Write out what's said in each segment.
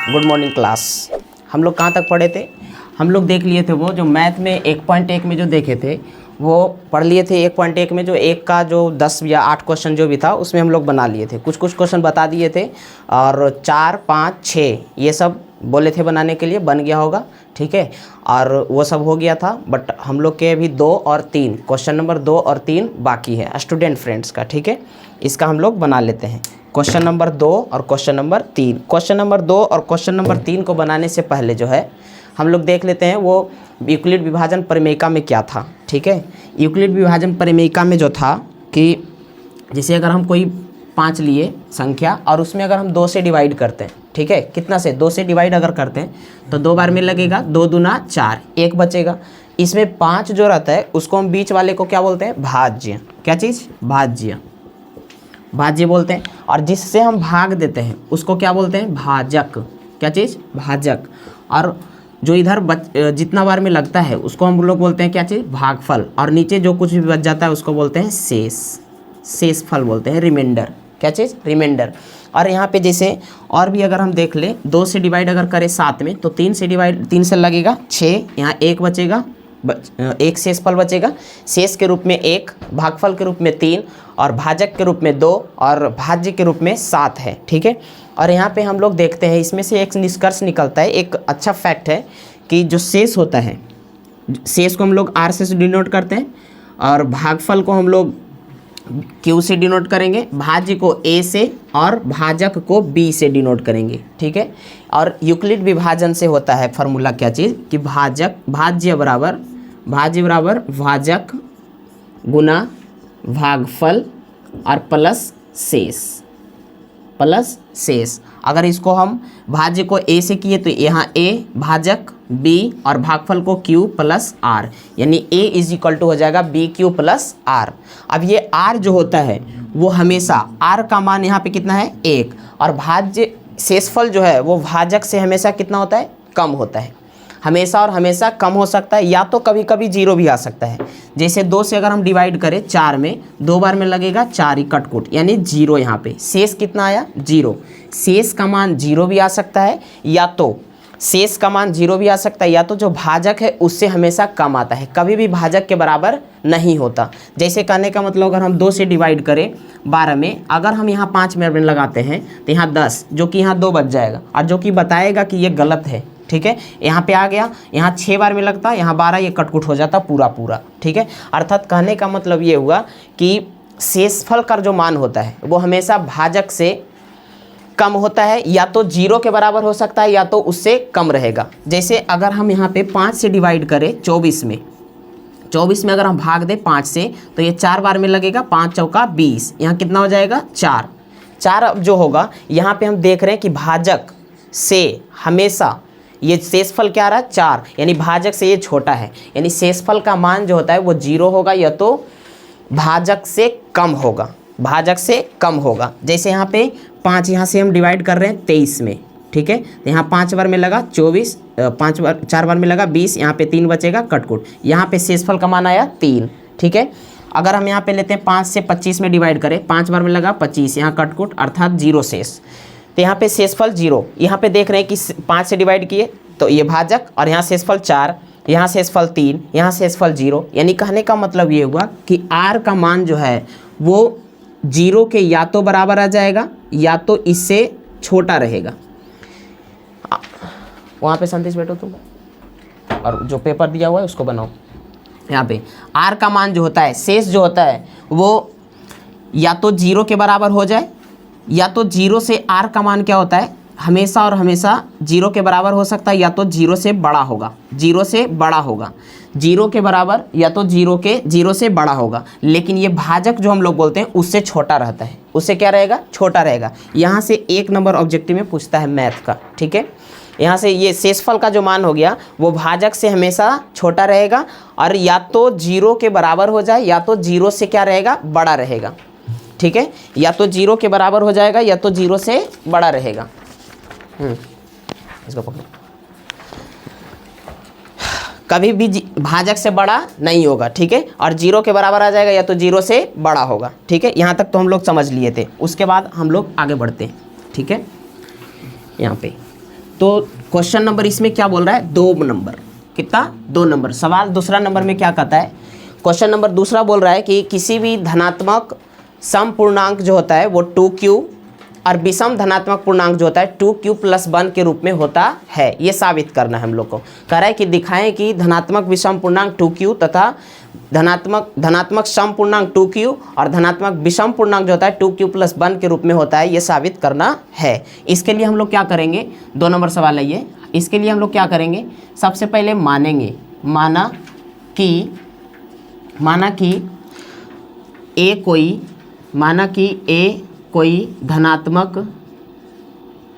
Good morning class. हम लोग कहाँ तक पढ़े थे? हम लोग देख लिए थे वो जो मैथ में 1.1 में जो देखे थे वो पढ़ लिए थे। 1.1 में जो एक का जो 10 या 8 क्वेश्चन जो भी था उसमें हम लोग बना लिए थे। कुछ क्वेश्चन बता दिए थे और 4, 5, 6 ये सब बोले थे बनाने के लिए, बन गया होगा, ठीक है। और वो सब हो गया था, बट हम लोग के अभी 2 और 3 क्वेश्चन नंबर 2 और 3 बाकी है स्टूडेंट फ्रेंड्स का, ठीक है। इसका हम लोग बना लेते हैं क्वेश्चन नंबर 2 और क्वेश्चन नंबर 3। क्वेश्चन नंबर 2 और क्वेश्चन नंबर 3 को बनाने से पहले जो है हम लोग देख लेते हैं वो यूक्लिड विभाजन परिमेयिका में क्या था, ठीक है। यूक्लिड विभाजन परिमेयिका में जो था कि जैसे अगर हम कोई 5 लिए संख्या और उसमें अगर हम 2 से डिवाइड करते हैं, ठीक है, कितना से 2 से डिवाइड अगर करते हैं तो 2 बार में लगेगा, 2 दूना 4, 1 बचेगा। इसमें 5 जो रहता है उसको हम बीच वाले को क्या बोलते हैं? भाज्य। क्या चीज़? भाज्य। भाज्य बोलते हैं। और जिससे हम भाग देते हैं उसको क्या बोलते हैं? भाजक। क्या चीज़? भाजक। और जो इधर जितना बार में लगता है उसको हम लोग बोलते हैं क्या चीज़? भागफल। और नीचे जो कुछ भी बच जाता है उसको बोलते हैं शेष। शेषफल बोलते हैं, रिमाइंडर। क्या चीज़? रिमाइंडर। और यहाँ पे जैसे और भी अगर हम देख लें, 2 से डिवाइड अगर करें 7 में तो 3 से डिवाइड 3 से लगेगा 6, यहाँ 1 बचेगा, एक शेषफल बचेगा। शेष के रूप में 1, भागफल के रूप में 3 और भाजक के रूप में 2 और भाज्य के रूप में 7 है, ठीक है। और यहाँ पे हम लोग देखते हैं इसमें से एक निष्कर्ष निकलता है, एक अच्छा फैक्ट है कि जो शेष होता है, शेष को हम लोग R से डिनोट करते हैं और भागफल को हम लोग Q से डिनोट करेंगे, भाज्य को A से और भाजक को B से डिनोट करेंगे, ठीक है। और यूक्लिड विभाजन से होता है फार्मूला क्या चीज़ कि भाज्य बराबर भाजक गुना भागफल और प्लस शेष। अगर इसको हम भाज्य को A से किए तो यहाँ A, भाजक B और भागफल को Q प्लस R, यानी A इज इक्वल टू हो जाएगा BQ प्लस R। अब ये R जो होता है वो हमेशा R का मान यहाँ पे कितना है? 1। और भाज्य शेषफल जो है वो भाजक से हमेशा कितना होता है? कम होता है। हमेशा और हमेशा कम हो सकता है, या तो कभी कभी 0 भी आ सकता है। जैसे 2 से अगर हम डिवाइड करें 4 में, 2 बार में लगेगा 4 ही कटकुट, यानी 0 यहाँ पे। शेष कितना आया? 0। शेष का मान 0 भी आ सकता है, या तो शेष का मान 0 भी आ सकता है, या तो जो भाजक है उससे हमेशा कम आता है, कभी भी भाजक के बराबर नहीं होता। जैसे कहने का मतलब अगर हम 2 से डिवाइड करें 12 में, अगर हम यहाँ 5 में लगाते हैं तो यहाँ 10, जो कि यहाँ 2 बच जाएगा, और जो कि बताएगा कि ये गलत है, ठीक है। यहाँ पे आ गया, यहाँ 6 बार में लगता, यहाँ 12, ये कटकुट हो जाता पूरा, ठीक है। अर्थात कहने का मतलब ये हुआ कि शेषफल का जो मान होता है वो हमेशा भाजक से कम होता है, या तो 0 के बराबर हो सकता है या तो उससे कम रहेगा। जैसे अगर हम यहाँ पे 5 से डिवाइड करें 24 में अगर हम भाग दें 5 से तो ये 4 बार में लगेगा, 5 चौका 20, यहाँ कितना हो जाएगा? 4। अब जो होगा यहाँ पे हम देख रहे हैं कि भाजक से हमेशा ये शेषफल क्या आ रहा है? 4, यानी भाजक से ये छोटा है, यानी शेषफल का मान जो होता है वो 0 होगा या तो भाजक से कम होगा। जैसे यहाँ पे 5 यहाँ से हम डिवाइड कर रहे हैं 23 में, ठीक है। तो यहाँ 5 बार में लगा 24, 4 बार में लगा 20, यहाँ पे 3 बचेगा कटकुट, यहाँ पे शेषफल का मान आया 3, ठीक है। अगर हम यहाँ पे लेते हैं 5 से 25 में डिवाइड करें, 5 बार में लगा 25, यहाँ कटकुट अर्थात 0 शेष, तो यहाँ पे शेषफल 0। यहाँ पे देख रहे हैं कि 5 से डिवाइड किए तो ये भाजक, और यहाँ शेषफल 4, यहाँ शेषफल 3, यहाँ शेषफल 0, यानी कहने का मतलब ये हुआ कि R का मान जो है वो 0 के या तो बराबर आ जाएगा या तो इससे छोटा रहेगा। वहाँ पे संदेश बैठो तुम, और जो पेपर दिया हुआ है उसको बनाओ। यहाँ पे R का मान जो होता है, शेष जो होता है वो या तो 0 के बराबर हो जाए, या तो 0 से R का मान क्या होता है? हमेशा और हमेशा 0 के बराबर हो सकता है, या तो 0 से बड़ा होगा, 0 के बराबर या तो 0 से बड़ा होगा। लेकिन ये भाजक जो हम लोग बोलते हैं उससे छोटा रहता है, उससे क्या रहेगा? छोटा रहेगा। यहाँ से 1 नंबर ऑब्जेक्टिव में पूछता है मैथ का, ठीक है। यहाँ से ये शेषफल का जो मान हो गया वो भाजक से हमेशा छोटा रहेगा, और या तो 0 के बराबर हो जाए या तो 0 से क्या रहेगा? बड़ा रहेगा, ठीक है। या तो 0 के बराबर हो जाएगा या तो 0 से बड़ा रहेगा। इसको पकड़ो। कभी भी भाजक से बड़ा नहीं होगा, ठीक है। और 0 के बराबर आ जाएगा या तो 0 से बड़ा होगा, ठीक है। यहाँ तक तो हम लोग समझ लिए थे। उसके बाद हम लोग आगे बढ़ते हैं, ठीक है। यहाँ पे तो क्वेश्चन नंबर इसमें क्या बोल रहा है, 2 नंबर। कितना, 2 नंबर। सवाल दूसरा नंबर में क्या कहता है, क्वेश्चन नंबर दूसरा बोल रहा है कि किसी भी धनात्मक सम पूर्णांक जो होता है वो 2q और विषम धनात्मक पूर्णांक जो होता है 2q + 1 के रूप में होता है। ये साबित करना है हम लोग को। कह रहा है कि दिखाएं कि धनात्मक विषम पूर्णांक 2q तथा धनात्मक सम पूर्णांक 2q और धनात्मक विषम पूर्णांक जो होता है 2q + 1 के रूप में होता है। ये साबित करना है। इसके लिए हम लोग क्या करेंगे, 2 नंबर सवाल है ये। इसके लिए हम लोग क्या करेंगे, सबसे पहले मानेंगे, माना कि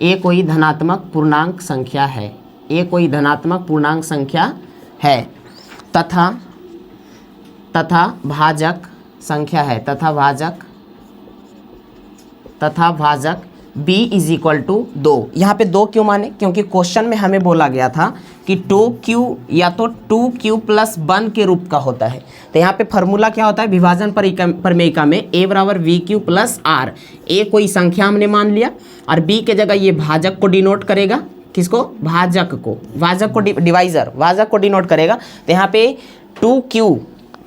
ए कोई धनात्मक पूर्णांक संख्या है, ए कोई धनात्मक पूर्णांक संख्या है तथा भाजक संख्या है, तथा भाजक b = 2। यहाँ पे 2 क्यों माने, क्योंकि क्वेश्चन में हमें बोला गया था कि 2q या तो 2q + 1 के रूप का होता है। तो यहाँ पे फार्मूला क्या होता है, विभाजन प्रमेयिका में a = vq + r। a कोई संख्या हमने मान लिया और b के जगह ये भाजक को डिनोट करेगा। किसको, भाजक को भाजक को डिनोट करेगा। तो यहाँ पे 2q,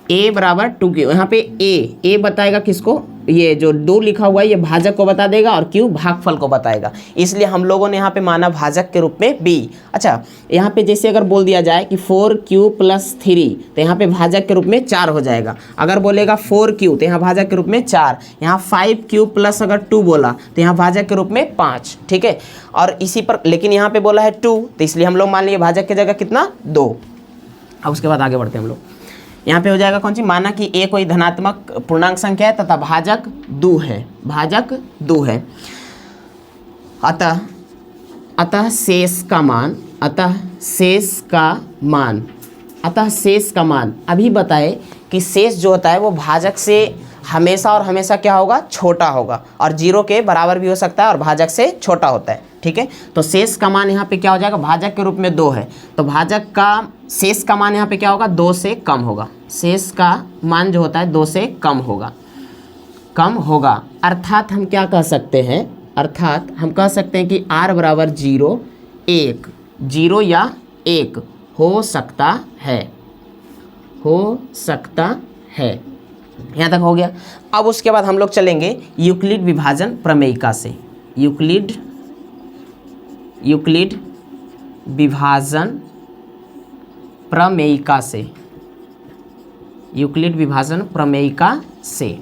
a = 2q, यहाँ पे a बताएगा किसको, ये जो 2 लिखा हुआ है ये भाजक को बता देगा और q भागफल को बताएगा। इसलिए हम लोगों ने यहाँ पे माना भाजक के रूप में b। अच्छा, यहाँ पे जैसे अगर बोल दिया जाए कि 4q + 3, तो यहाँ पे भाजक के रूप में 4 हो जाएगा। अगर बोलेगा 4q तो यहाँ भाजक के रूप में 4। यहाँ 5q + अगर 2 बोला तो यहाँ भाजक के रूप में 5। ठीक है, और इसी पर, लेकिन यहाँ पे बोला है 2, तो इसलिए हम लोग मान लिए भाजक की जगह कितना, 2। अब उसके बाद आगे बढ़ते हैं हम लोग। यहाँ पे हो जाएगा कौन सी, माना कि a कोई धनात्मक पूर्णांक संख्या है तथा भाजक 2 है, अतः शेष का मान अभी बताए कि शेष जो होता है वो भाजक से हमेशा क्या होगा, छोटा होगा, और 0 के बराबर भी हो सकता है और भाजक से छोटा होता है। ठीक है, तो शेष का मान यहाँ पे क्या हो जाएगा, भाजक के रूप में 2 है, तो भाजक का शेष का मान यहाँ पे क्या होगा, 2 से कम होगा। शेष का मान जो होता है 2 से कम होगा। अर्थात हम क्या कह सकते हैं, कि r = 0, 1, 0 या 1 हो सकता है। यहाँ तक हो गया। अब उसके बाद हम लोग चलेंगे यूक्लिड विभाजन प्रमेयिका से। यूक्लिड विभाजन प्रमेयिका से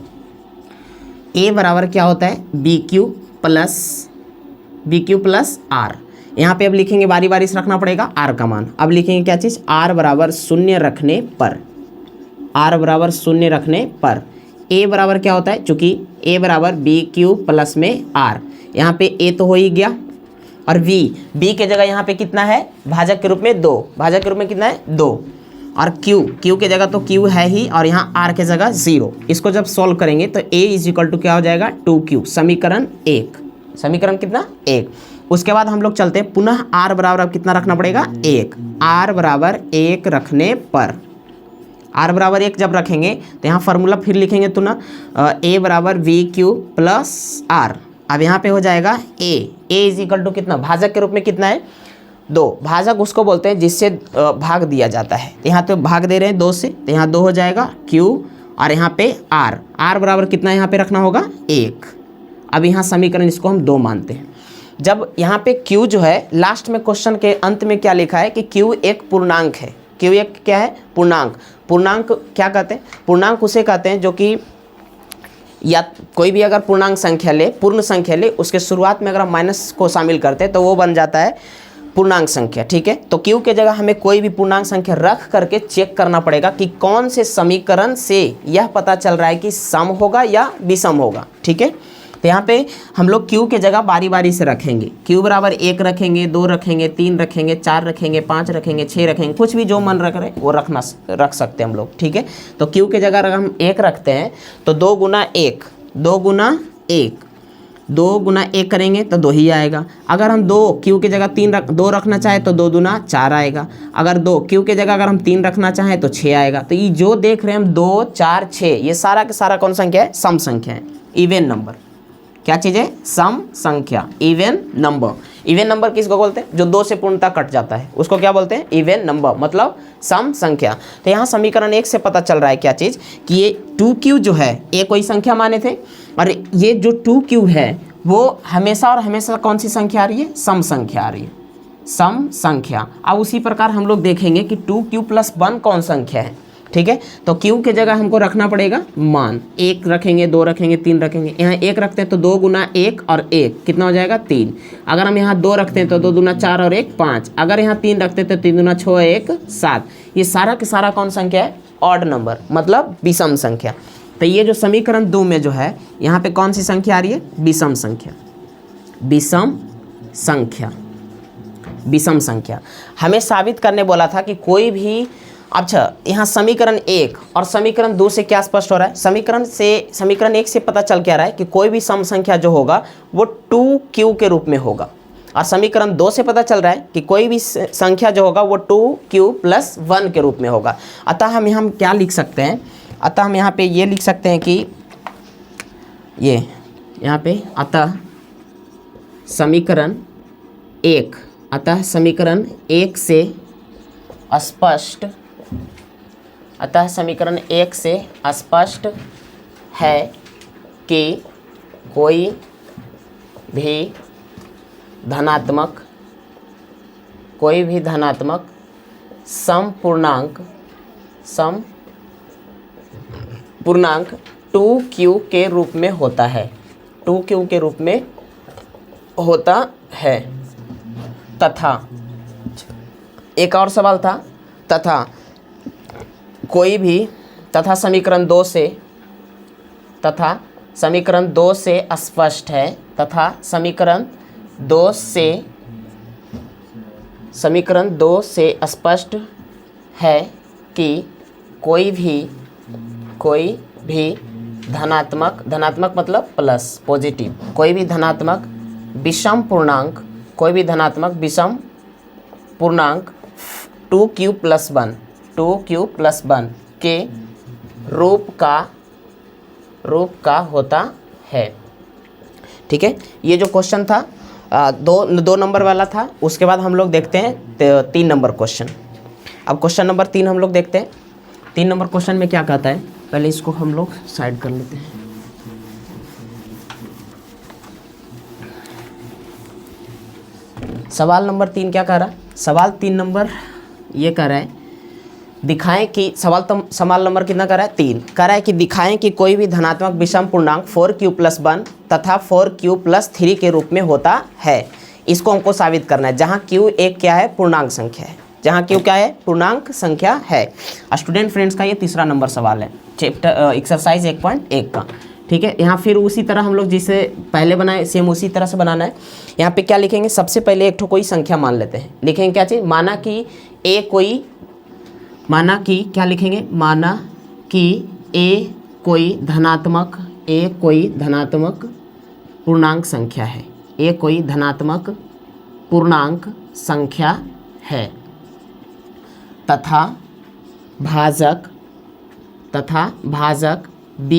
a बराबर क्या होता है, bq + r। यहाँ पे अब लिखेंगे, बारी बारी से रखना पड़ेगा r का मान। अब लिखेंगे क्या चीज़, r = 0 रखने पर a बराबर क्या होता है, चूँकि a = bq + में r। यहाँ पे a तो हो ही गया, और b के जगह यहाँ पे कितना है, भाजक के रूप में 2, भाजक के रूप में कितना है, 2, और q के जगह तो q है ही, और यहाँ r के जगह 0। इसको जब सॉल्व करेंगे तो a = क्या हो जाएगा, 2q। समीकरण कितना, 1। उसके बाद हम लोग चलते हैं पुनः r बराबर अब कितना रखना पड़ेगा, 1। r = 1 रखने पर, r = 1 जब रखेंगे तो यहाँ फार्मूला फिर लिखेंगे तो ना, a = vq + r। अब यहाँ पे हो जाएगा a = कितना, भाजक के रूप में कितना है, 2। भाजक उसको बोलते हैं जिससे भाग दिया जाता है। यहाँ तो भाग दे रहे हैं 2 से, तो यहाँ 2 हो जाएगा q, और यहाँ पे r बराबर कितना यहाँ पे रखना होगा, 1। अब यहाँ समीकरण इसको हम 2 मानते हैं। जब यहाँ पे q जो है, लास्ट में क्वेश्चन के अंत में क्या लिखा है कि q एक पूर्णांक है। q एक क्या है, पूर्णांक क्या कहते हैं, पूर्णांक उसे कहते हैं जो कि या कोई भी अगर पूर्ण संख्या ले, उसके शुरुआत में अगर हम माइनस को शामिल करते हैं तो वो बन जाता है पूर्णांक संख्या। ठीक है, तो q के जगह हमें कोई भी पूर्णांक संख्या रख करके चेक करना पड़ेगा कि कौन से समीकरण से यह पता चल रहा है कि सम होगा या विषम होगा। ठीक है, तो यहाँ पे हम लोग q के जगह बारी बारी से रखेंगे। q = 1 रखेंगे, 2 रखेंगे, 3 रखेंगे, 4 रखेंगे, 5 रखेंगे, 6 रखेंगे, कुछ भी जो मन रख रहे वो रख सकते हैं हम लोग। ठीक है, तो q के जगह अगर हम 1 रखते हैं तो 2 गुना 1 करेंगे तो 2 ही आएगा। अगर हम q के जगह 2 रखना चाहे तो 2 दूना 4 आएगा। अगर q के जगह अगर हम 3 रखना चाहें तो 6 आएगा। तो ये जो देख रहे हैं हम 2, 4, 6, ये सारा का सारा कौन संख्या है, सम संख्या है, इवन नंबर। क्या चीज़ है, सम संख्या, इवन नंबर। इवन नंबर किसको बोलते हैं? जो 2 से पूर्णतः कट जाता है उसको क्या बोलते हैं? इवन नंबर, मतलब सम संख्या। तो यहाँ समीकरण 1 से पता चल रहा है क्या चीज़ कि ये 2q जो है ये कोई संख्या माने थे, और ये जो 2q है वो हमेशा और हमेशा कौन सी संख्या आ रही है? सम संख्या आ रही है, सम संख्या। अब उसी प्रकार हम लोग देखेंगे कि 2q + 1 कौन संख्या है, ठीक है। तो q के जगह हमको रखना पड़ेगा मान, 1 रखेंगे, 2 रखेंगे, 3 रखेंगे। यहाँ 1 रखते हैं तो 2 × 1 और 1 कितना हो जाएगा? 3। अगर हम यहाँ 2 रखते हैं तो 2 दूना 4 और 1 5। अगर यहाँ 3 रखते हैं तो 3 दूना 6 1 7। ये सारा के सारा कौन संख्या है? ऑड नंबर, मतलब विषम संख्या। तो ये जो समीकरण 2 में जो है यहाँ पे कौन सी संख्या आ रही है? विषम संख्या, विषम संख्या, विषम संख्या। हमें साबित करने बोला था कि कोई भी, अच्छा यहाँ समीकरण 1 और समीकरण 2 से क्या स्पष्ट हो रहा है? समीकरण 1 से पता चल क्या रहा है कि कोई भी सम संख्या जो होगा वो 2q के रूप में होगा, और समीकरण 2 से पता चल रहा है कि कोई भी संख्या जो होगा वो 2q + 1 के रूप में होगा। अतः हम यहाँ क्या लिख सकते हैं? अतः हम यहाँ पे ये लिख सकते हैं कि ये यहाँ पे अतः समीकरण 1, अतः समीकरण 1 से स्पष्ट, अतः समीकरण 1 से स्पष्ट है कि कोई भी धनात्मक सम पूर्णांक 2q के रूप में होता है, 2q के रूप में होता है। तथा एक और सवाल था, तथा कोई भी, तथा समीकरण 2 से, तथा समीकरण 2 से स्पष्ट है, तथा समीकरण 2 से स्पष्ट है कि कोई भी धनात्मक मतलब प्लस पॉजिटिव, कोई भी धनात्मक विषम पूर्णांक 2q + 1 के रूप का होता है, ठीक है। ये जो क्वेश्चन था 2 नंबर वाला था। उसके बाद हम लोग देखते हैं 3 नंबर क्वेश्चन। अब क्वेश्चन नंबर 3 हम लोग देखते हैं। 3 नंबर क्वेश्चन में क्या कहता है, पहले इसको हम लोग साइड कर लेते हैं। सवाल नंबर 3 क्या कह रहा है? सवाल 3 नंबर ये कह रहा है, दिखाएं कि सवाल नंबर कितना कर रहा है? 3 कह रहा है कि दिखाएं कि कोई भी धनात्मक विषम पूर्णांक 4q + 1 तथा 4q + 3 के रूप में होता है। इसको हमको साबित करना है, जहाँ q एक क्या है? पूर्णांक संख्या है, जहाँ q क्या है? पूर्णांक संख्या है। स्टूडेंट फ्रेंड्स का ये तीसरा नंबर सवाल है, चैप्टर एक्सरसाइज 1.1 का, ठीक है। यहाँ फिर उसी तरह हम लोग जिसे पहले बनाए सेम उसी तरह से बनाना है। यहाँ पे क्या लिखेंगे? सबसे पहले एक कोई संख्या मान लेते हैं। लिखेंगे क्या चीज़? माना कि क्या लिखेंगे? माना कि ए कोई धनात्मक पूर्णांक संख्या है, ए कोई धनात्मक पूर्णांक संख्या है, तथा भाजक b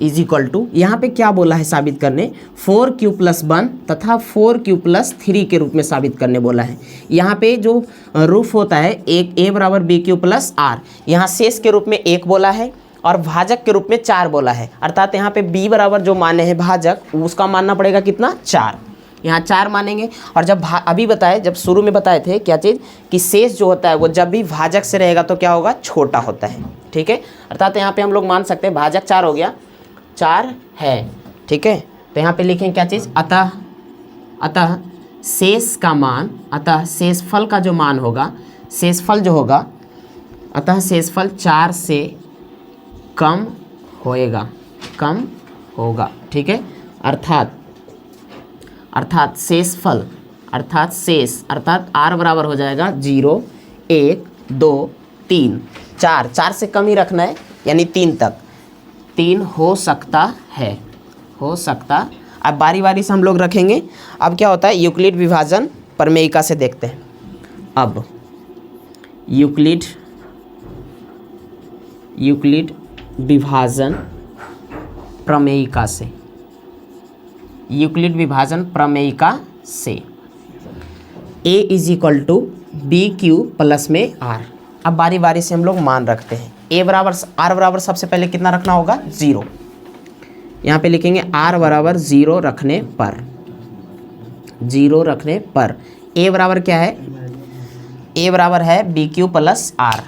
= यहाँ पे क्या बोला है साबित करने? 4q + 1 तथा 4q + 3 के रूप में साबित करने बोला है। यहाँ पे जो रूप होता है एक a = bq + r, यहाँ शेष के रूप में 1 बोला है और भाजक के रूप में 4 बोला है। अर्थात यहाँ पे b बराबर जो माने हैं भाजक, उसका मानना पड़ेगा कितना? 4। यहाँ 4 मानेंगे। और जब अभी बताए, जब शुरू में बताए थे क्या चीज़ कि शेष जो होता है वो जब भी भाजक से रहेगा तो क्या होगा? छोटा होता है, ठीक है। अर्थात यहाँ पे हम लोग मान सकते हैं भाजक 4 हो गया, 4 है, ठीक है। तो यहाँ पे लिखें क्या चीज़? अतः शेष का मान, अतः शेषफल का जो मान होगा, शेषफल जो होगा, अतः शेषफल 4 से कम होगा, ठीक है। अर्थात शेषफल, अर्थात r बराबर हो जाएगा 0 1 2 3 4 से कम ही रखना है, यानी 3 तक। 3 हो सकता है। अब बारी बारी से हम लोग रखेंगे। अब क्या होता है? यूक्लिड विभाजन प्रमेयिका से देखते हैं। अब यूक्लिड विभाजन प्रमेयिका से, यूक्लिड विभाजन प्रमेयिका से a is equal to b q plus में आर। अब बारी बारी से हम लोग मान रखते हैं। ए बराबर आर बराबर सबसे पहले कितना रखना होगा, 0। यहाँ पे लिखेंगे आर बराबर 0 रखने पर, 0 रखने पर ए बराबर क्या है, ए बराबर है बी क्यू प्लस आर,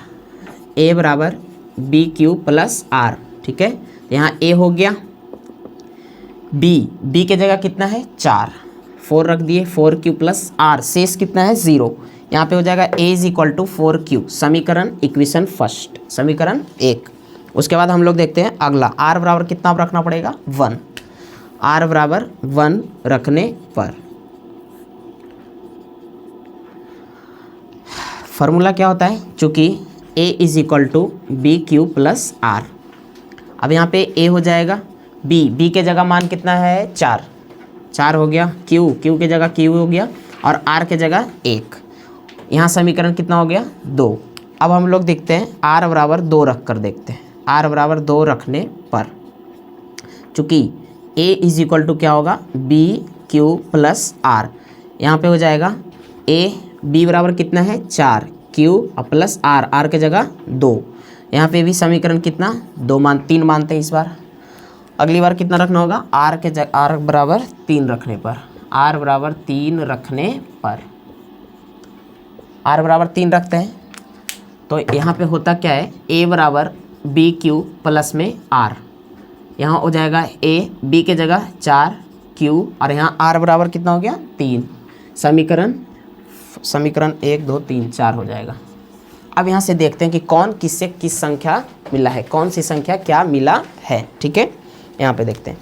ए बराबर बी क्यू प्लस आर। ठीक है, यहाँ ए हो गया, बी के जगह कितना है 4, 4 रख दिए, 4 क्यू प्लस आर, शेष कितना है 0। यहाँ पे हो जाएगा ए इज इक्वल टू 4 क्यू, समीकरण इक्वेशन फर्स्ट, समीकरण 1। उसके बाद हम लोग देखते हैं अगला, आर बराबर कितना रखना पड़ेगा 1, आर बराबर 1 रखने पर फॉर्मूला क्या होता है, चूँकि a is equal to b q plus r. अब यहाँ पे ए हो जाएगा, बी के जगह मान कितना है 4, 4 हो गया, क्यू के जगह क्यू हो गया, और आर के जगह 1। यहाँ समीकरण कितना हो गया 2। अब हम लोग देखते हैं आर बराबर 2 रख कर देखते हैं, आर बराबर 2 रखने पर चूँकि ए इज इक्वल टू क्या होगा बी क्यू प्लस आर, यहाँ पे हो जाएगा ए बी बराबर कितना है 4, क्यू प्लस आर, आर के जगह 2। यहाँ पे भी समीकरण कितना 3 मानते हैं इस बार। अगली बार कितना रखना होगा, आर के जगह आर बराबर 3 रखने पर, आर बराबर 3 रखने पर, आर बराबर 3 रखते हैं तो यहाँ पे होता क्या है, ए बराबर बी क्यू प्लस में आर, यहाँ हो जाएगा ए बी के जगह 4 क्यू, और यहाँ आर बराबर कितना हो गया 3, समीकरण 1 2 3 4 हो जाएगा। अब यहाँ से देखते हैं कि कौन किससे किस संख्या मिला है, कौन सी संख्या क्या मिला है। ठीक है, यहाँ पे देखते हैं,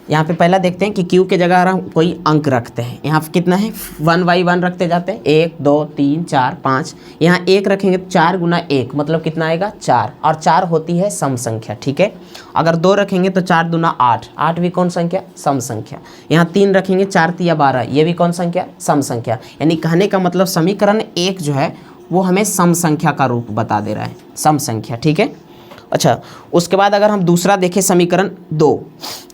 यहाँ पे पहला देखते हैं कि क्यू के जगह हम कोई अंक रखते हैं। यहाँ पे कितना है 1 बाई 1 रखते जाते हैं, 1 2 3 4 5, यहाँ 1 रखेंगे तो 4 गुना 1 मतलब कितना आएगा 4, और 4 होती है सम संख्या। ठीक है, अगर 2 रखेंगे तो 4 दूना 8, 8 भी कौन संख्या, सम संख्या। यहाँ 3 रखेंगे 4 तिया 12, ये भी कौन संख्या, सम संख्या। यानी कहने का मतलब समीकरण 1 जो है वो हमें सम संख्या का रूप बता दे रहा है, सम संख्या। ठीक है, अच्छा उसके बाद अगर हम दूसरा देखें समीकरण 2,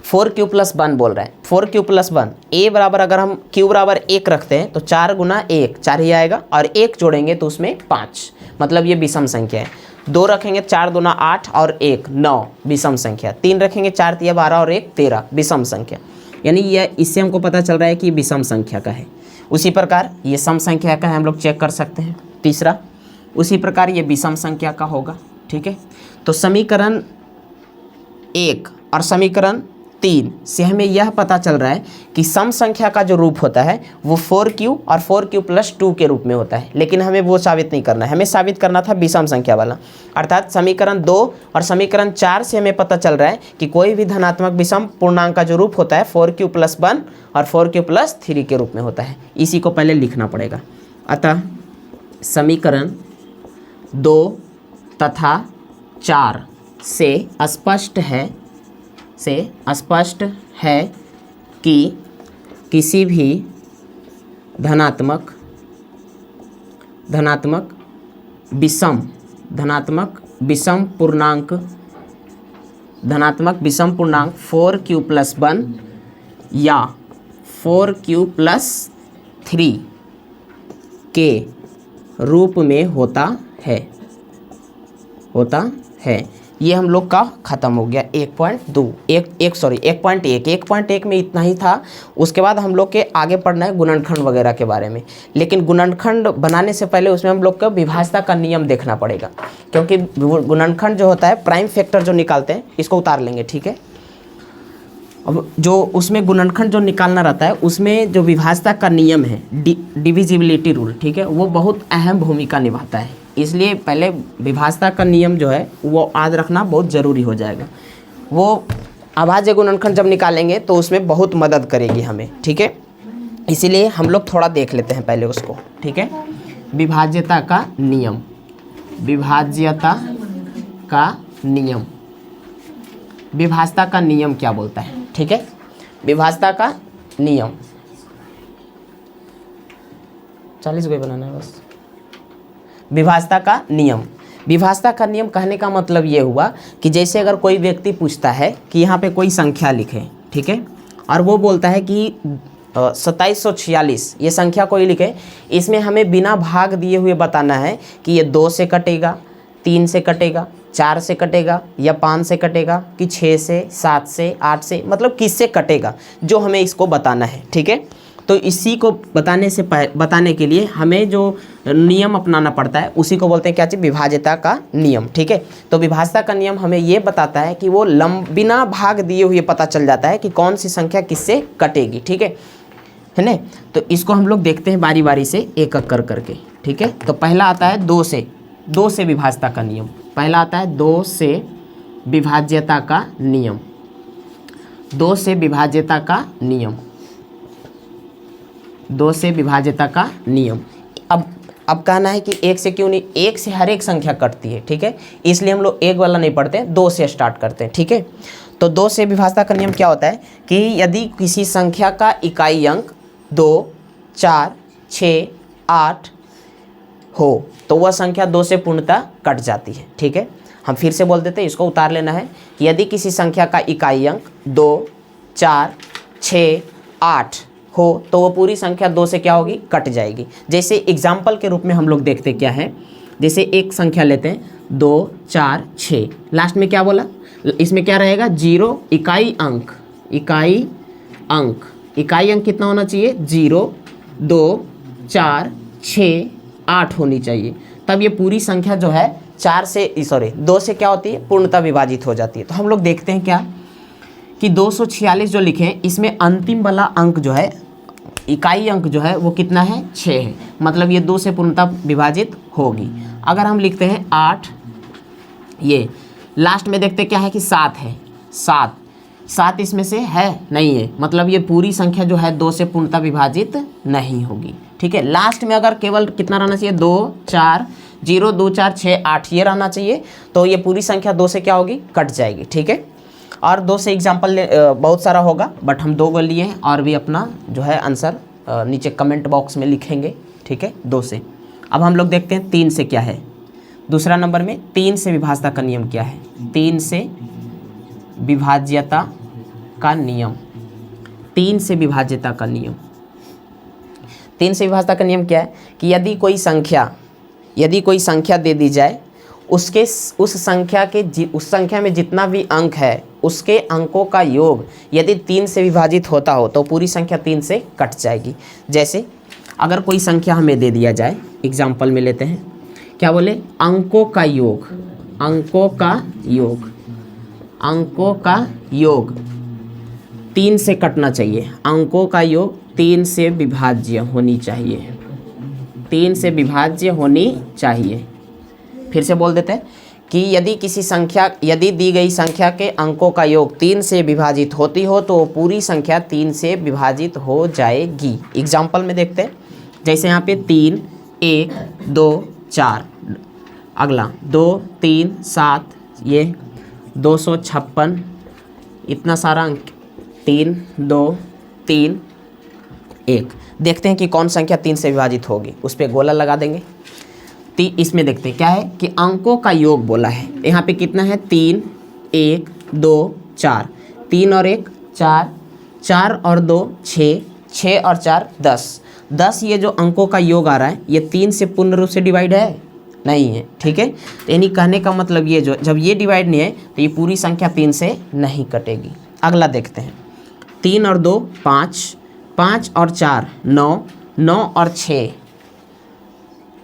4 क्यू प्लस 1 बोल रहा है, 4 क्यू प्लस 1, ए बराबर अगर हम क्यू बराबर 1 रखते हैं तो 4 गुना 1 4 ही आएगा, और 1 जोड़ेंगे तो उसमें 5, मतलब ये विषम संख्या है। 2 रखेंगे 4 दूना 8 और 1 9, विषम संख्या। 3 रखेंगे 4 तिया 12 और 1 13, विषम संख्या। यानी यह इससे हमको पता चल रहा है कि विषम संख्या का है। उसी प्रकार ये सम संख्या का है, हम लोग चेक कर सकते हैं। तीसरा उसी प्रकार ये विषम संख्या का होगा। ठीक है, तो समीकरण 1 और समीकरण 3 से हमें यह पता चल रहा है कि सम संख्या का जो रूप होता है वो 4Q और 4Q प्लस 2 के रूप में होता है, लेकिन हमें वो साबित नहीं करना है, हमें साबित करना था विषम संख्या वाला। अर्थात समीकरण 2 और समीकरण 4 से हमें पता चल रहा है कि कोई भी धनात्मक विषम पूर्णांक का जो रूप होता है 4Q प्लस 1 और 4Q प्लस 3 के रूप में होता है। इसी को पहले लिखना पड़ेगा। अतः समीकरण 2 तथा 4 से स्पष्ट है कि किसी भी धनात्मक विषम पूर्णांक 4Q प्लस 1 या 4Q प्लस 3 के रूप में होता है। ये हम लोग का ख़त्म हो गया 1.1 में इतना ही था। उसके बाद हम लोग के आगे पढ़ना है गुणनखंड वगैरह के बारे में, लेकिन गुणनखंड बनाने से पहले उसमें हम लोग को विभाज्यता का नियम देखना पड़ेगा, क्योंकि गुणनखंड जो होता है प्राइम फैक्टर जो निकालते हैं इसको उतार लेंगे। ठीक है, अब जो उसमें गुणनखंड जो निकालना रहता है उसमें जो विभाज्यता का नियम है डिविजिबिलिटी रूल, ठीक है, वो बहुत अहम भूमिका निभाता है। इसलिए पहले विभाज्यता का नियम जो है वो याद रखना बहुत ज़रूरी हो जाएगा। वो अभाज्य गुणनखंड जब निकालेंगे तो उसमें बहुत मदद करेगी हमें। ठीक है, इसीलिए हम लोग थोड़ा देख लेते हैं पहले उसको। ठीक है, विभाज्यता का नियम, विभाज्यता का नियम क्या बोलता है। ठीक है, विभाज्यता का नियम 40 गो बनाना है बस। विभाज्यता का नियम कहने का मतलब ये हुआ कि जैसे अगर कोई व्यक्ति पूछता है कि यहाँ पे कोई संख्या लिखें, ठीक है, और वो बोलता है कि 2746 ये संख्या कोई लिखे, इसमें हमें बिना भाग दिए हुए बताना है कि ये 2 से कटेगा, 3 से कटेगा, 4 से कटेगा या 5 से कटेगा कि 6 से, 7 से, 8 से, मतलब किससे कटेगा, जो हमें इसको बताना है। ठीक है, तो इसी को बताने के लिए हमें जो नियम अपनाना पड़ता है उसी को बोलते हैं क्या चीज़, विभाज्यता का नियम। ठीक है, तो विभाज्यता का नियम हमें ये बताता है कि वो बिना भाग दिए हुए पता चल जाता है कि कौन सी संख्या किससे कटेगी। ठीक है ना, तो इसको हम लोग देखते हैं बारी बारी से एक एक कर करके। ठीक है, तो पहला आता है 2 से विभाज्यता का नियम। पहला आता है 2 से विभाज्यता का नियम। 2 से विभाज्यता का नियम। 2 से विभाज्यता का नियम। अब कहना है कि 1 से क्यों नहीं, 1 से हर एक संख्या कटती है। ठीक है, इसलिए हम लोग 1 वाला नहीं पढ़ते, 2 से स्टार्ट करते हैं। ठीक है, तो 2 से विभाज्यता का नियम क्या होता है कि यदि किसी संख्या का इकाई अंक 2, 4, 6, 8 हो तो वह संख्या 2 से पूर्णतः कट जाती है। ठीक है, हम फिर से बोल देते हैं, इसको उतार लेना है। यदि किसी संख्या का इकाई अंक 2, 4, 6, 8 हो तो वो पूरी संख्या 2 से क्या होगी, कट जाएगी। जैसे एग्जाम्पल के रूप में हम लोग देखते क्या है, जैसे एक संख्या लेते हैं 2, 4, 6, लास्ट में क्या बोला, इसमें क्या रहेगा, 0 इकाई अंक। इकाई अंक कितना होना चाहिए, 0, 2, 4, 6, 8 होनी चाहिए। तब ये पूरी संख्या जो है 2 से क्या होती है, पूर्णतः विभाजित हो जाती है। तो हम लोग देखते हैं क्या कि 246 जो लिखे हैं इसमें अंतिम वाला अंक जो है, इकाई अंक जो है वो कितना है, 6 है, मतलब ये 2 से पूर्णतः विभाजित होगी। अगर हम लिखते हैं 8, ये लास्ट में देखते क्या है कि 7 है, 7 इसमें से है नहीं है, मतलब ये पूरी संख्या जो है 2 से पूर्णतः विभाजित नहीं होगी। ठीक है, लास्ट में अगर केवल कितना रहना चाहिए, 2, 4, 0, 2, 4, 6, 8 ये रहना चाहिए, तो ये पूरी संख्या 2 से क्या होगी, कट जाएगी। ठीक है, और 2 से एग्जाम्पल बहुत सारा होगा, बट हम 2 को लिए हैं और भी अपना जो है आंसर नीचे कमेंट बॉक्स में लिखेंगे। ठीक है, 2 से। अब हम लोग देखते हैं 3 से क्या है। दूसरा नंबर में 3 से विभाज्यता का नियम क्या है, 3 से विभाज्यता का नियम। 3 से विभाज्यता का नियम। 3 से विभाज्यता का नियम क्या है कि यदि कोई संख्या दे दी जाए, उस संख्या में जितना भी अंक है उसके अंकों का योग यदि 3 से विभाजित होता हो तो पूरी संख्या 3 से कट जाएगी। जैसे अगर कोई संख्या हमें दे दिया जाए, एग्जाम्पल में लेते हैं, क्या बोले, अंकों का योग 3 से कटना चाहिए। अंकों का योग 3 से विभाज्य होनी चाहिए, 3 से विभाज्य होनी चाहिए। फिर से बोल देते हैं कि यदि दी गई संख्या के अंकों का योग 3 से विभाजित होती हो तो पूरी संख्या 3 से विभाजित हो जाएगी। एग्जाम्पल में देखते हैं, जैसे यहाँ पे 3, 1, 2, 4, अगला 2, 3, 7, ये 256, इतना सारा अंक, 3, 2, 3, 1। देखते हैं कि कौन संख्या 3 से विभाजित होगी, उस पर गोला लगा देंगे। इसमें देखते हैं क्या है कि अंकों का योग बोला है, यहाँ पे कितना है, 3, 1, 2, 4, 3 और 1 4, 4 और 2 6, 6 और 4 10 ये जो अंकों का योग आ रहा है ये 3 से पूर्ण रूप से डिवाइड है नहीं है। ठीक है, तो यानी कहने का मतलब ये जब ये डिवाइड नहीं है तो ये पूरी संख्या 3 से नहीं कटेगी। अगला देखते हैं, 3 और 2 5, 5 और 4 9, 9 और 6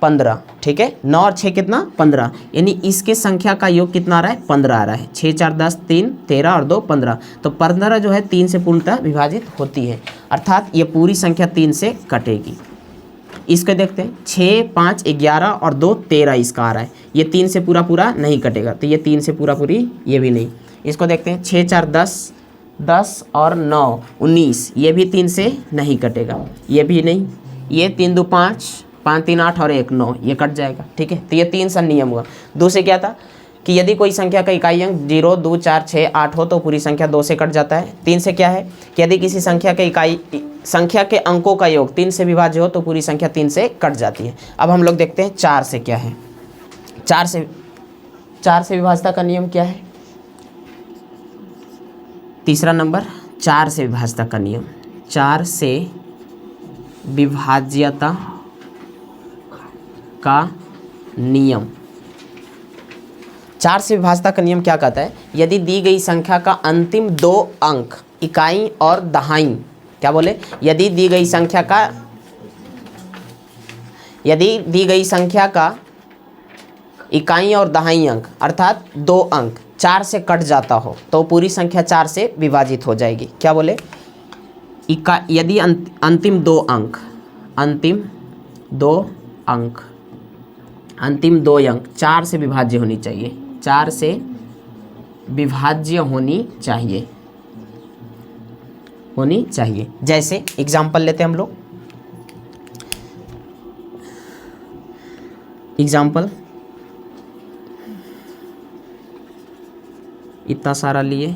15। ठीक है, 9 और 6 कितना, 15, यानी इसके संख्या का योग कितना आ रहा है, 15 आ रहा है। 6, 4, 10, 3 13 और 2 15, तो 15 जो है 3 से पूर्णतः विभाजित होती है, अर्थात ये पूरी संख्या 3 से कटेगी। इसको देखते हैं, 6, 5, 11 और 2 13 इसका आ रहा है, ये 3 से पूरा नहीं कटेगा, तो ये 3 से पूरी ये भी नहीं। इसको देखते हैं, 6, 4, 10, 10 और 9 19, ये भी 3 से नहीं कटेगा, ये भी नहीं। ये 3, 2, 5, 5, 3, 8 और 1 9, ये कट जाएगा। ठीक है, तो ये 3 सा नियम हुआ। 2 से क्या था कि यदि कोई संख्या का इकाई अंक 0, 2, 4, 6, 8 हो तो पूरी संख्या 2 से कट जाता है। 3 से क्या है कि यदि किसी संख्या के अंकों का योग 3 से विभाज्य हो तो पूरी संख्या 3 से कट जाती है। अब हम लोग देखते हैं 4 से क्या है। 4 से विभाज्यता का नियम क्या है, तीसरा नंबर 4 से विभाज्यता का नियम, 4 से विभाज्यता का नियम। 4 से विभाज्यता का नियम क्या कहता है? यदि दी गई संख्या का अंतिम 2 अंक इकाई और दहाई, क्या बोले? यदि दी गई संख्या का इकाई और दहाई अंक अर्थात 2 अंक 4 से कट जाता हो तो पूरी संख्या 4 से विभाजित हो जाएगी। क्या बोले? यदि अंतिम 2 अंक अंतिम 2 अंक 4 से विभाज्य होनी चाहिए, 4 से विभाज्य होनी चाहिए। जैसे एग्जाम्पल लेते हैं हम लोग, एग्जाम्पल इतना सारा लिए,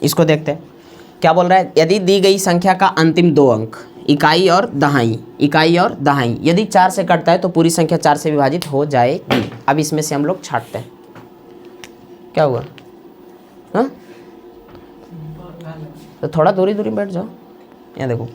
इसको देखते हैं क्या बोल रहा है। यदि दी गई संख्या का अंतिम 2 अंक इकाई और दहाई यदि 4 से कटता है तो पूरी संख्या 4 से विभाजित हो जाएगी। अब इसमें से हम लोग छांटते हैं, क्या हुआ? हाँ, तो थोड़ा दूरी बैठ जाओ। यहाँ देखो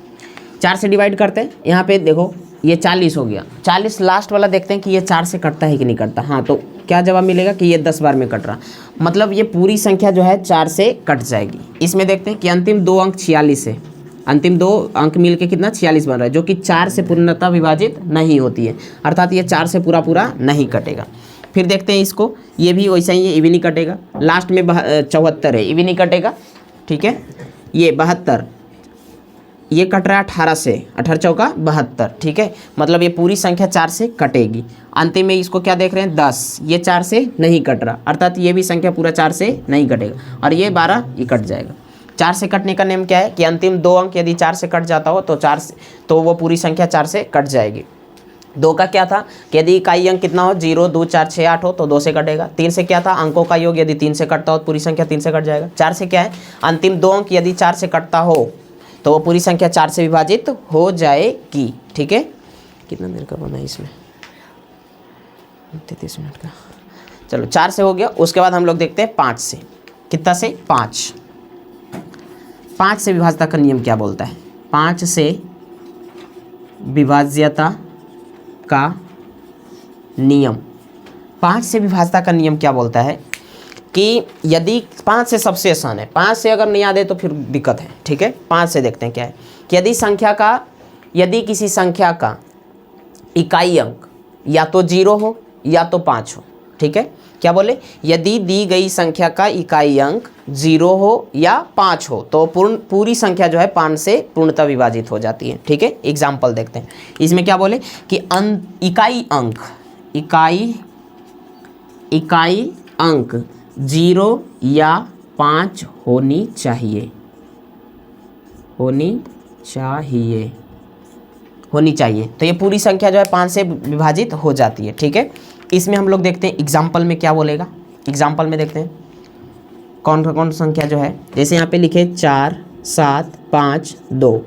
4 से डिवाइड करते हैं, यहाँ पे देखो ये 40 हो गया। 40 लास्ट वाला देखते हैं कि ये 4 से कटता है कि नहीं कटता। हाँ, तो क्या जवाब मिलेगा कि ये 10 बार में कट रहा, मतलब ये पूरी संख्या जो है 4 से कट जाएगी। इसमें देखते हैं कि अंतिम 2 अंक 46 है, अंतिम 2 अंक मिलके कितना 46 बन रहा है, जो कि 4 से पूर्णतः विभाजित नहीं होती है, अर्थात ये 4 से पूरा नहीं कटेगा। फिर देखते हैं इसको, ये भी वैसा ही है, ये भी नहीं कटेगा। लास्ट में 74 है, ये भी नहीं कटेगा। ठीक है, ये 72, ये कट रहा है 18 से, 18 चौका 72। ठीक है, मतलब ये पूरी संख्या 4 से कटेगी। अंतिम में इसको क्या देख रहे हैं 10, ये 4 से नहीं कट रहा, अर्थात ये भी संख्या पूरा 4 से नहीं कटेगा। और ये 12, ये कट जाएगा। 4 से कटने का नियम क्या है कि अंतिम 2 अंक यदि 4 से कट जाता हो तो वो पूरी संख्या 4 से कट जाएगी। 2 का क्या था कि यदि इकाई अंक कितना हो 0, 2, 4, 6, 8 हो तो 2 से कटेगा। 3 से क्या था अंकों का योग यदि 3 से कटता हो तो पूरी संख्या 3 से कट जाएगा। 4 से क्या है अंतिम 2 अंक यदि 4 से कटता हो तो वो पूरी संख्या 4 से विभाजित हो जाएगी। ठीक है, कितना देर का बना है इसमें 33 मिनट का। चलो 4 से हो गया। उसके बाद हम लोग देखते हैं 5 से। कितना से? 5 से विभाज्यता का नियम क्या बोलता है? 5 से विभाज्यता का नियम, 5 से विभाज्यता का नियम क्या बोलता है कि यदि 5 से सबसे आसान है, 5 से अगर नहीं याद है तो फिर दिक्कत है। ठीक है, 5 से देखते हैं क्या है कि यदि किसी संख्या का इकाई अंक या तो 0 हो या तो 5 हो। ठीक है, क्या बोले? यदि दी गई संख्या का इकाई अंक 0 हो या 5 हो तो पूरी संख्या जो है 5 से पूर्णतः विभाजित हो जाती है। ठीक है, एग्जाम्पल देखते हैं। इसमें क्या बोले कि इकाई अंक 0 या 5 होनी चाहिए। तो ये पूरी संख्या जो है 5 से विभाजित हो जाती है। ठीक है, इसमें हम लोग देखते हैं एग्जाम्पल में क्या बोलेगा। एग्जाम्पल में देखते हैं कौन संख्या जो है, जैसे यहाँ पे लिखे 4, 7, 5, 2,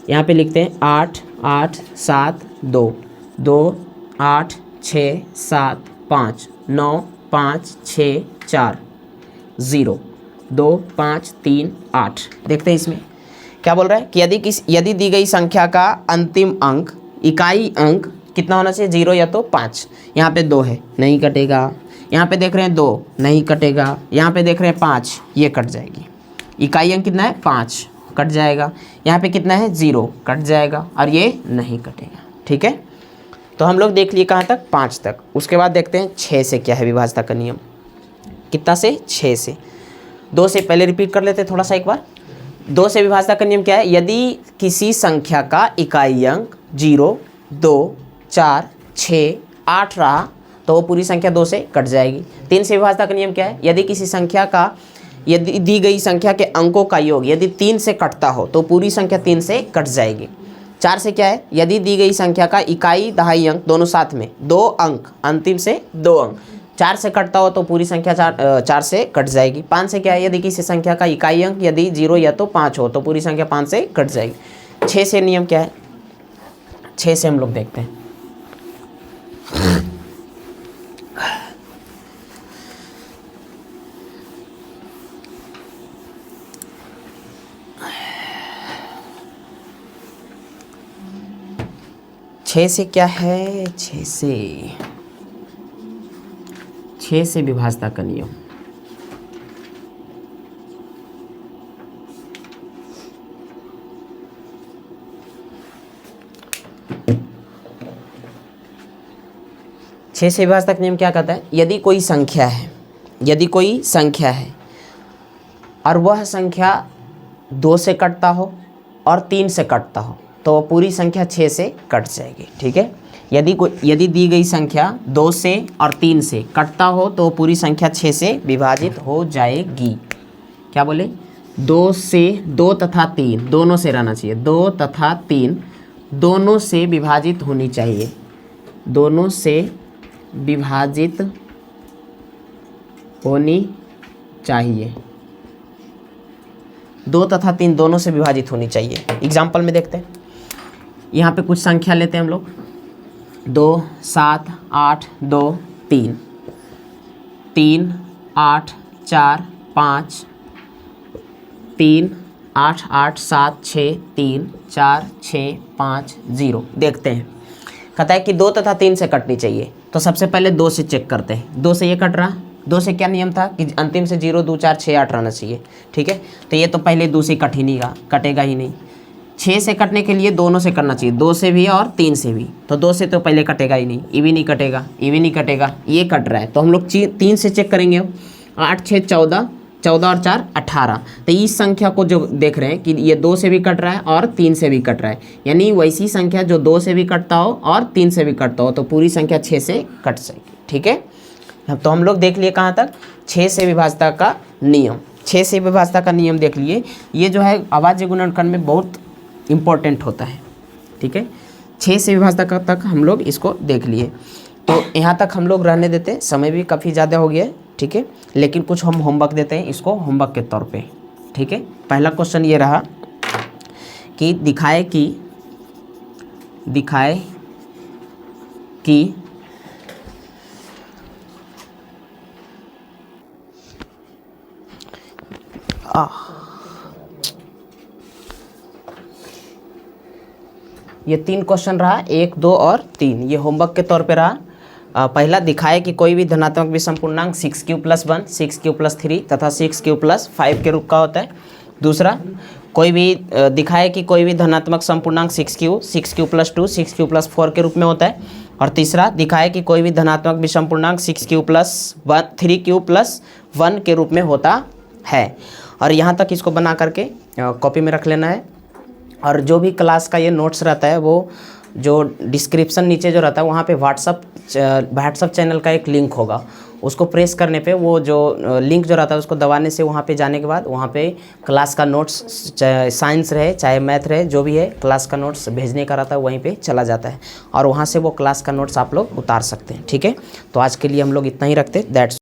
यहाँ पे लिखते हैं 8, 8, 7, 2, 2, 8, 6, 7, 5, 9, 5, 6, 4, 0, 2, 5, 3, 8। देखते हैं इसमें क्या बोल रहा है कि यदि दी गई संख्या का अंतिम अंक इकाई अंक कितना होना चाहिए 0 या तो 5। यहाँ पे 2 है, नहीं कटेगा। यहाँ पे देख रहे हैं 2, नहीं कटेगा। यहाँ पे देख रहे हैं 5, ये कट जाएगी। इकाई अंक कितना है 5, कट जाएगा। यहाँ पे कितना है 0, कट जाएगा और ये नहीं कटेगा। ठीक है, तो हम लोग देख लिए कहाँ तक 5 तक। उसके बाद देखते हैं 6 से क्या है विभाज्यता का नियम। कितना से? 6 से। 2 से पहले रिपीट कर लेते थोड़ा सा एक बार। 2 से विभाज्यता का नियम क्या है? यदि किसी संख्या का इकाई अंक 0, 2, 4, 6, 8 रहा तो वो पूरी संख्या 2 से कट जाएगी। 3 से विभाज्यता का नियम क्या है? यदि दी गई संख्या के अंकों का योग यदि 3 से कटता हो तो पूरी संख्या 3 से कट जाएगी। 4 से क्या है? यदि दी गई संख्या का इकाई दहाई अंक दोनों साथ में 2 अंक अंतिम से 2 अंक 4 से कटता हो तो पूरी संख्या 4 से कट जाएगी। 5 से क्या है? यदि किसी संख्या का इकाई अंक यदि 0 या तो 5 हो तो पूरी संख्या 5 से कट जाएगी। 6 से नियम क्या है? 6 से हम लोग देखते हैं 6 से क्या है, 6 से विभाज्यता का नियम। छः से विभाज्यता का नियम क्या कहता है, यदि कोई संख्या है और वह संख्या 2 से कटता हो और 3 से कटता हो तो पूरी संख्या 6 से कट जाएगी। ठीक है, यदि दी गई संख्या 2 से और 3 से कटता हो तो पूरी संख्या 6 से विभाजित हो जाएगी। क्या बोले, 2 तथा 3 दोनों से रहना चाहिए, 2 तथा 3 दोनों से विभाजित होनी चाहिए, दोनों से विभाजित होनी चाहिए, 2 तथा 3 दोनों से विभाजित होनी चाहिए। एग्जाम्पल में देखते हैं, यहाँ पे कुछ संख्या लेते हैं हम लोग, 2 7 8 2 3 3 8 4 5 3 8 8 7 6 3 4 6 5 0। देखते हैं, कहता है कि 2 तथा 3 से कटनी चाहिए, तो सबसे पहले 2 से चेक करते हैं, 2 से ये कट रहा, 2 से क्या नियम था कि अंतिम से 0 2 4 6 8 रहना चाहिए। ठीक है, तो ये तो पहले 2 से कट ही नहीं रहा, कटेगा ही नहीं। 6 से कटने के लिए दोनों से करना चाहिए, 2 से भी और 3 से भी, तो 2 से तो पहले कटेगा ही नहीं, ये भी नहीं कटेगा, ये भी नहीं कटेगा, ये कट रहा है, तो हम लोग 3 से चेक करेंगे। 8 6 14 14 और 4 18, तो इस संख्या को जो देख रहे हैं कि ये 2 से भी कट रहा है और 3 से भी कट रहा है, यानी वैसी संख्या जो 2 से भी कटता हो और 3 से भी कटता हो तो पूरी संख्या 6 से कट जाएगी। ठीक है, तो हम लोग देख लिए कहाँ तक, 6 से विभाज्यता का नियम। 6 से विभाज्यता का नियम देख लिए, ये जो है अभाज्य गुणनखंड में बहुत इम्पोर्टेंट होता है। ठीक है, 6 से विभाज्यता तक हम लोग इसको देख लिए, तो यहाँ तक हम लोग रहने देते, समय भी काफ़ी ज़्यादा हो गया है। ठीक है, लेकिन कुछ हम होमवर्क देते हैं इसको होमवर्क के तौर पे। ठीक है, पहला क्वेश्चन ये रहा कि दिखाए कि ये 3 क्वेश्चन रहा, 1 2 और 3, ये होमवर्क के तौर पे रहा। पहला, दिखाए कि कोई भी धनात्मक विषम पूर्णांक 6q + 1 6q + 3 तथा 6q + 5 के रूप का होता है। दूसरा, कोई भी दिखाए कि कोई भी धनात्मक समपूर्णांक 6q + 2 6q + 4 के रूप में होता है। और तीसरा, दिखाए कि कोई भी धनात्मक विषम पूर्णांक 6q + 1 3q + 1 के रूप में होता है। और यहाँ तक इसको बना करके कॉपी में रख लेना है। और जो भी क्लास का ये नोट्स रहता है, वो जो डिस्क्रिप्शन नीचे जो रहता है वहाँ पे व्हाट्सअप चैनल का एक लिंक होगा, उसको प्रेस करने पे वो जो लिंक जो रहता है उसको दबाने से वहाँ पे जाने के बाद वहाँ पे क्लास का नोट्स, चाहे साइंस रहे चाहे मैथ रहे, जो भी है क्लास का नोट्स भेजने का रहता है वहीं पे चला जाता है और वहाँ से वो क्लास का नोट्स आप लोग उतार सकते हैं। ठीक है, तो आज के लिए हम लोग इतना ही रखते, दैट्स